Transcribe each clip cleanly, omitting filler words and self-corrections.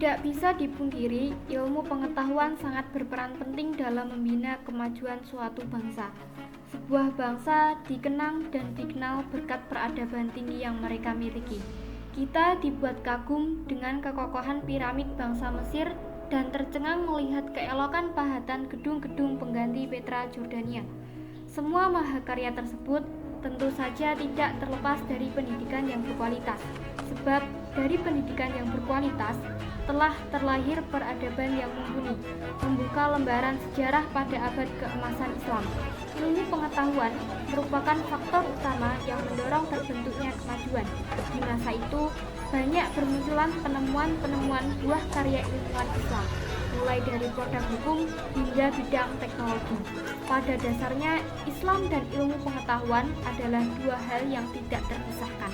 Tidak bisa dipungkiri, ilmu pengetahuan sangat berperan penting dalam membina kemajuan suatu bangsa. Sebuah bangsa dikenang dan dikenal berkat peradaban tinggi yang mereka miliki. Kita dibuat kagum dengan kekokohan piramid bangsa Mesir dan tercengang melihat keelokan pahatan gedung-gedung pengganti Petra Jordania. Semua mahakarya tersebut tentu saja tidak terlepas dari pendidikan yang berkualitas, sebab dari pendidikan yang berkualitas telah terlahir peradaban yang mumpuni, membuka lembaran sejarah pada abad keemasan Islam. Ilmu pengetahuan merupakan faktor utama yang mendorong terbentuknya kemajuan. Di masa itu, banyak bermunculan penemuan-penemuan buah karya ilmuwan Islam, mulai dari produk hukum hingga bidang teknologi. Pada dasarnya, Islam dan ilmu pengetahuan adalah dua hal yang tidak terpisahkan.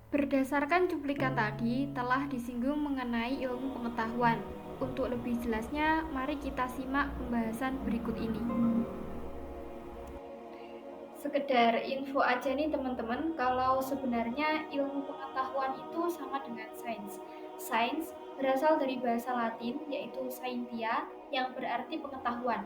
Berdasarkan cuplikan tadi, telah disinggung mengenai ilmu pengetahuan. Untuk lebih jelasnya, mari kita simak pembahasan berikut ini. Sekedar info aja nih teman-teman, kalau sebenarnya ilmu pengetahuan itu sama dengan sains. Sains berasal dari bahasa Latin, yaitu scientia, yang berarti pengetahuan.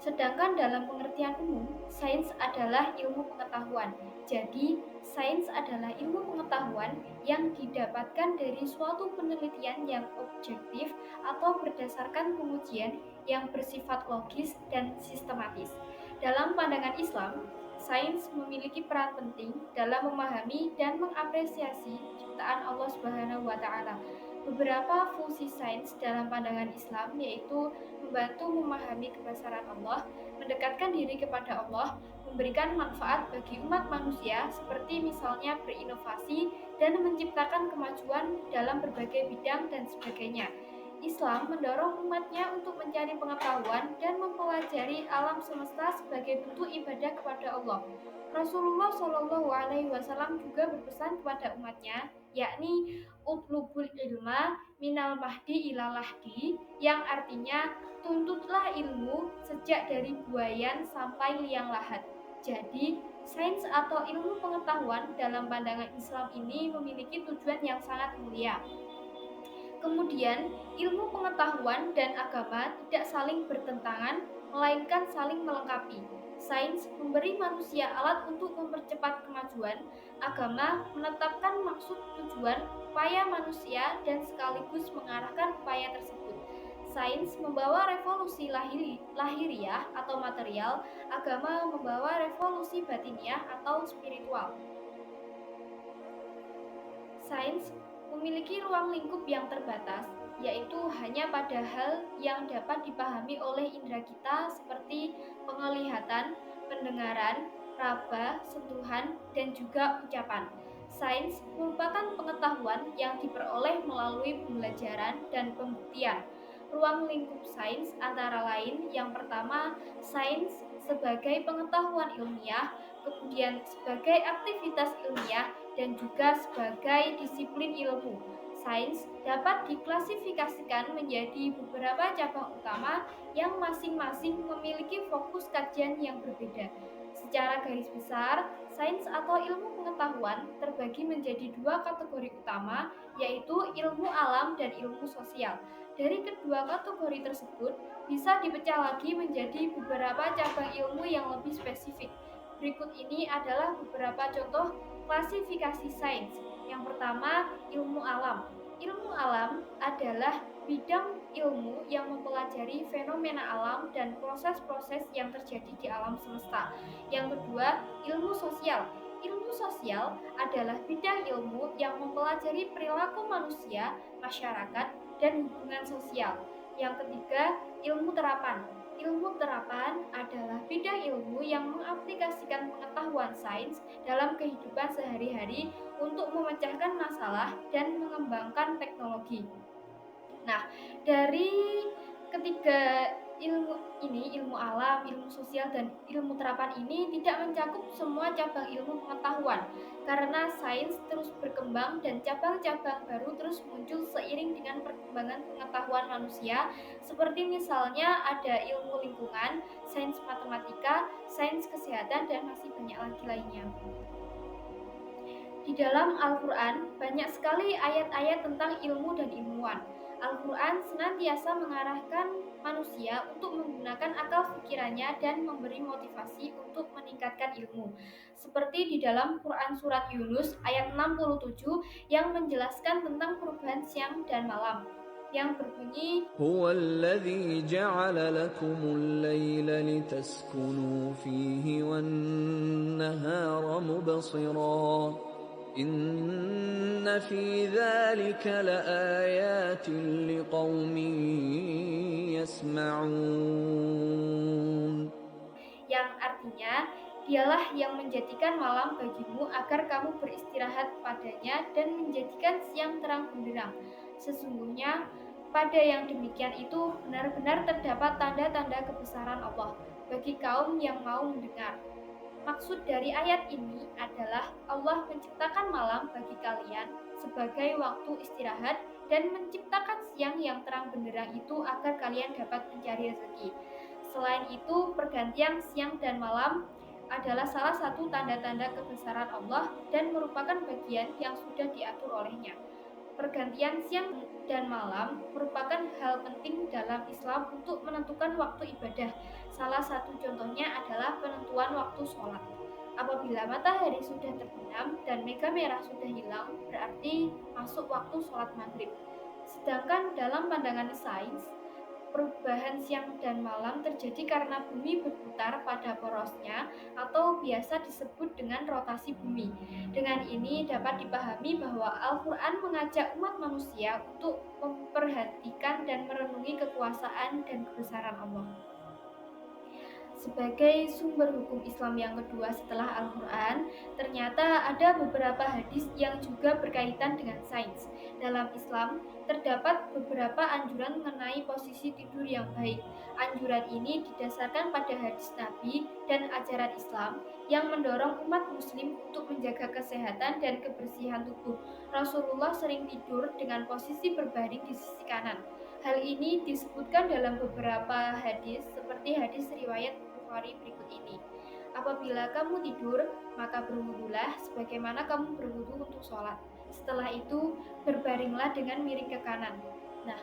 Sedangkan dalam pengertian umum, sains adalah ilmu pengetahuan. Jadi, sains adalah ilmu pengetahuan yang didapatkan dari suatu penelitian yang objektif atau berdasarkan pengujian yang bersifat logis dan sistematis. Dalam pandangan Islam, sains memiliki peran penting dalam memahami dan mengapresiasi ciptaan Allah Subhanahu wa taala. Beberapa fungsi sains dalam pandangan Islam yaitu membantu memahami kebesaran Allah, mendekatkan diri kepada Allah, memberikan manfaat bagi umat manusia seperti misalnya berinovasi dan menciptakan kemajuan dalam berbagai bidang dan sebagainya. Islam mendorong umatnya untuk mencari pengetahuan dan mempelajari alam semesta sebagai bentuk ibadah kepada Allah. Rasulullah Shallallahu Alaihi Wasallam juga berpesan kepada umatnya, yakni utlubul ilma minal mahdi ilal lahdi, yang artinya tuntutlah ilmu sejak dari buayan sampai liang lahat. Jadi, sains atau ilmu pengetahuan dalam pandangan Islam ini memiliki tujuan yang sangat mulia. Kemudian, ilmu pengetahuan dan agama tidak saling bertentangan, melainkan saling melengkapi. Sains memberi manusia alat untuk mempercepat kemajuan, agama menetapkan maksud tujuan upaya manusia dan sekaligus mengarahkan upaya tersebut. Sains membawa revolusi lahiriah atau material, agama membawa revolusi batiniah atau spiritual. Sains memiliki ruang lingkup yang terbatas, yaitu hanya pada hal yang dapat dipahami oleh indera kita seperti penglihatan, pendengaran, raba, sentuhan, dan juga ucapan. Sains merupakan pengetahuan yang diperoleh melalui pembelajaran dan pembuktian. Ruang lingkup sains antara lain yang pertama, sains sebagai pengetahuan ilmiah, kemudian sebagai aktivitas ilmiah, dan juga sebagai disiplin ilmu. Sains dapat diklasifikasikan menjadi beberapa cabang utama yang masing-masing memiliki fokus kajian yang berbeda. Secara garis besar, sains atau ilmu pengetahuan terbagi menjadi dua kategori utama, yaitu ilmu alam dan ilmu sosial. Dari kedua kategori tersebut, bisa dipecah lagi menjadi beberapa cabang ilmu yang lebih spesifik. Berikut ini adalah beberapa contoh klasifikasi sains. Yang pertama, ilmu alam. Ilmu alam adalah bidang ilmu yang mempelajari fenomena alam dan proses-proses yang terjadi di alam semesta. Yang kedua, ilmu sosial. Ilmu sosial adalah bidang ilmu yang mempelajari perilaku manusia, masyarakat, dan hubungan sosial. Yang ketiga, ilmu terapan. Ilmu terapan adalah bidang ilmu yang mengaplikasikan pengetahuan sains dalam kehidupan sehari-hari untuk memecahkan masalah dan mengembangkan teknologi. Nah, dari ketiga Ilmu alam, ilmu sosial, dan ilmu terapan ini tidak mencakup semua cabang ilmu pengetahuan, karena sains terus berkembang dan cabang-cabang baru terus muncul seiring dengan perkembangan pengetahuan manusia, seperti misalnya ada ilmu lingkungan, sains matematika, sains kesehatan, dan masih banyak lagi lainnya. Di dalam Al-Quran, banyak sekali ayat-ayat tentang ilmu dan ilmuwan. Al-Quran senantiasa mengarahkan manusia untuk menggunakan akal pikirannya dan memberi motivasi untuk meningkatkan ilmu. Seperti di dalam Quran Surat Yunus ayat 67 yang menjelaskan tentang perubahan siang dan malam, yang berbunyi, هو الذي جعل لكم الليل لتسكنوا فيه والنهار مبصرا إن في ذلك لآيات لقوم يسمعون. yang artinya, dialah yang menjadikan malam bagimu agar kamu beristirahat padanya dan menjadikan siang terang benderang. Sesungguhnya pada yang demikian itu benar-benar terdapat tanda-tanda kebesaran Allah bagi kaum yang mau mendengar. Maksud dari ayat ini adalah Allah menciptakan malam bagi kalian sebagai waktu istirahat dan menciptakan siang yang terang benderang itu agar kalian dapat mencari rezeki. Selain itu, pergantian siang dan malam adalah salah satu tanda-tanda kebesaran Allah dan merupakan bagian yang sudah diatur olehnya. Pergantian siang dan malam merupakan hal penting dalam Islam untuk menentukan waktu ibadah. Salah satu contohnya adalah penentuan waktu sholat. Apabila matahari sudah terbenam dan mega merah sudah hilang, berarti masuk waktu sholat maghrib. Sedangkan dalam pandangan sains, perubahan siang dan malam terjadi karena bumi berputar pada porosnya atau biasa disebut dengan rotasi bumi. Dengan ini dapat dipahami bahwa Al-Quran mengajak umat manusia untuk memperhatikan dan merenungi kekuasaan dan kebesaran Allah. Sebagai sumber hukum Islam yang kedua setelah Al-Quran, ternyata ada beberapa hadis yang juga berkaitan dengan sains. Dalam Islam, terdapat beberapa anjuran mengenai posisi tidur yang baik. Anjuran ini didasarkan pada hadis Nabi dan ajaran Islam yang mendorong umat muslim untuk menjaga kesehatan dan kebersihan tubuh. Rasulullah sering tidur dengan posisi berbaring di sisi kanan. Hal ini disebutkan dalam beberapa hadis seperti hadis riwayat Bukhari berikut ini. Apabila kamu tidur, maka berwudulah sebagaimana kamu berwudu untuk sholat. Setelah itu, berbaringlah dengan miring ke kanan. Nah,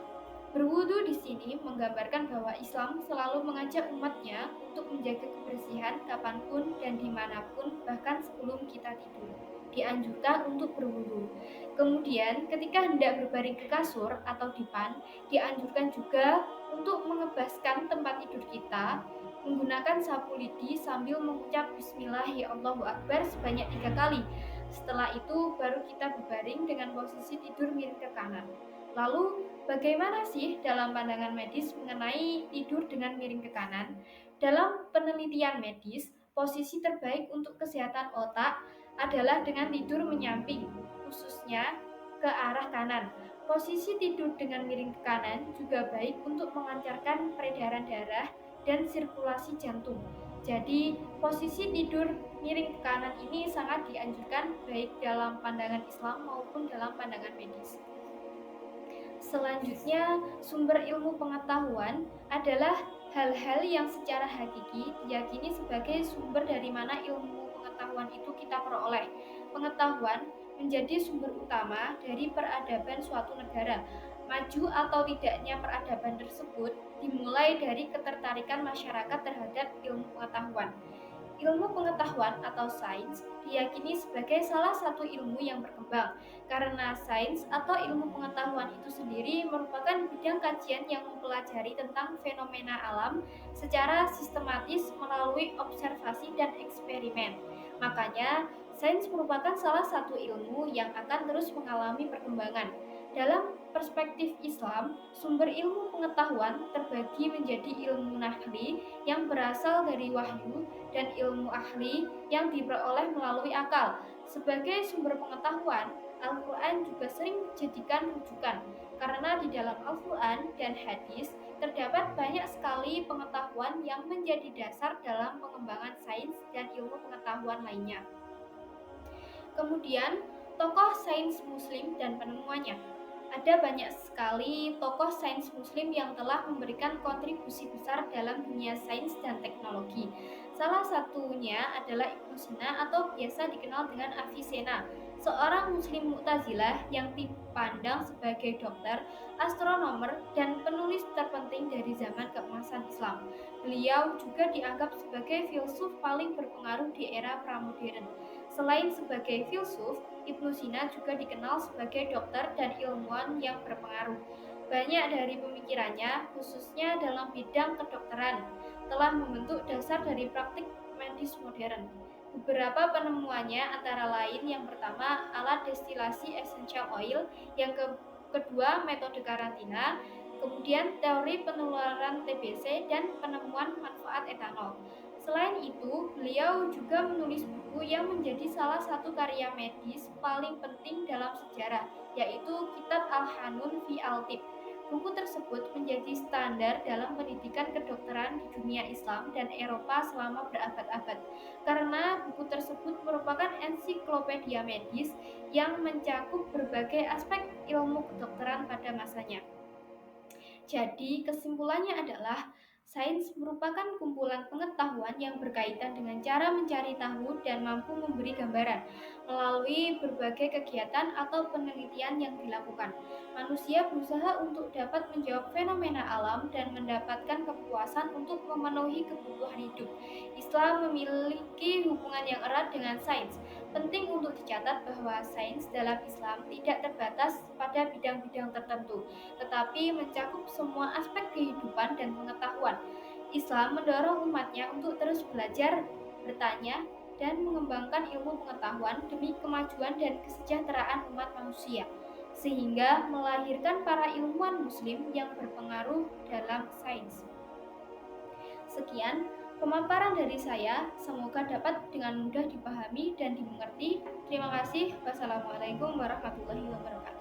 berwudu di sini menggambarkan bahwa Islam selalu mengajak umatnya untuk menjaga kebersihan kapanpun dan dimanapun, bahkan sebelum kita tidur. Dianjurkan untuk berwudu. Kemudian, ketika hendak berbaring ke kasur atau dipan, dianjurkan juga untuk mengebaskan tempat tidur kita menggunakan sapu lidi sambil mengucap Bismillah ya Allahu Akbar sebanyak 3 kali. Setelah itu baru kita berbaring dengan posisi tidur miring ke kanan. Lalu bagaimana sih dalam pandangan medis mengenai tidur dengan miring ke kanan? Dalam penelitian medis, posisi terbaik untuk kesehatan otak adalah dengan tidur menyamping, khususnya ke arah kanan. Posisi tidur dengan miring ke kanan juga baik untuk melancarkan peredaran darah dan sirkulasi jantung. Jadi, posisi tidur miring ke kanan ini sangat dianjurkan baik dalam pandangan Islam maupun dalam pandangan medis. Selanjutnya, sumber ilmu pengetahuan adalah hal-hal yang secara hakiki diyakini sebagai sumber dari mana ilmu pengetahuan itu kita peroleh. Pengetahuan menjadi sumber utama dari peradaban suatu negara. Maju atau tidaknya peradaban tersebut dimulai dari ketertarikan masyarakat terhadap ilmu pengetahuan. Ilmu pengetahuan atau sains diyakini sebagai salah satu ilmu yang berkembang, karena sains atau ilmu pengetahuan itu sendiri merupakan bidang kajian yang mempelajari tentang fenomena alam secara sistematis melalui observasi dan eksperimen. Makanya, sains merupakan salah satu ilmu yang akan terus mengalami perkembangan. Dalam perspektif Islam, sumber ilmu pengetahuan terbagi menjadi ilmu nahli yang berasal dari wahyu dan ilmu ahli yang diperoleh melalui akal. Sebagai sumber pengetahuan, Al-Quran juga sering dijadikan rujukan, karena di dalam Al-Quran dan hadis terdapat banyak sekali pengetahuan yang menjadi dasar dalam pengembangan sains dan ilmu pengetahuan lainnya. Kemudian, tokoh sains Muslim dan penemuannya. Ada banyak sekali tokoh sains Muslim yang telah memberikan kontribusi besar dalam dunia sains dan teknologi. Salah satunya adalah Ibnu Sina atau biasa dikenal dengan Avicenna, seorang Muslim Mu'tazilah yang dipandang sebagai dokter, astronomer, dan penulis terpenting dari zaman keemasan Islam. Beliau juga dianggap sebagai filsuf paling berpengaruh di era pramodern. Selain sebagai filsuf, Ibnu Sina juga dikenal sebagai dokter dan ilmuwan yang berpengaruh. Banyak dari pemikirannya, khususnya dalam bidang kedokteran, telah membentuk dasar dari praktik medis modern. Beberapa penemuannya antara lain yang pertama alat destilasi essential oil, yang kedua metode karantina, kemudian teori penularan TBC dan penemuan manfaat etanol. Selain itu, beliau juga menulis buku yang menjadi salah satu karya medis paling penting dalam sejarah, yaitu Kitab Al-Hanun fi Al-Tib. Buku tersebut menjadi standar dalam pendidikan kedokteran di dunia Islam dan Eropa selama berabad-abad, karena buku tersebut merupakan ensiklopedia medis yang mencakup berbagai aspek ilmu kedokteran pada masanya. Jadi, kesimpulannya adalah sains merupakan kumpulan pengetahuan yang berkaitan dengan cara mencari tahu dan mampu memberi gambaran melalui berbagai kegiatan atau penelitian yang dilakukan. Manusia berusaha untuk dapat menjawab fenomena alam dan mendapatkan kepuasan untuk memenuhi kebutuhan hidup. Islam memiliki hubungan yang erat dengan sains. Penting untuk dicatat bahwa sains dalam Islam tidak terbatas pada bidang-bidang tertentu, tetapi mencakup semua aspek kehidupan dan pengetahuan. Islam mendorong umatnya untuk terus belajar, bertanya, dan mengembangkan ilmu pengetahuan demi kemajuan dan kesejahteraan umat manusia, sehingga melahirkan para ilmuwan muslim yang berpengaruh dalam sains. Sekian pemaparan dari saya, semoga dapat dengan mudah dipahami dan dimengerti. Terima kasih. Wassalamualaikum warahmatullahi wabarakatuh.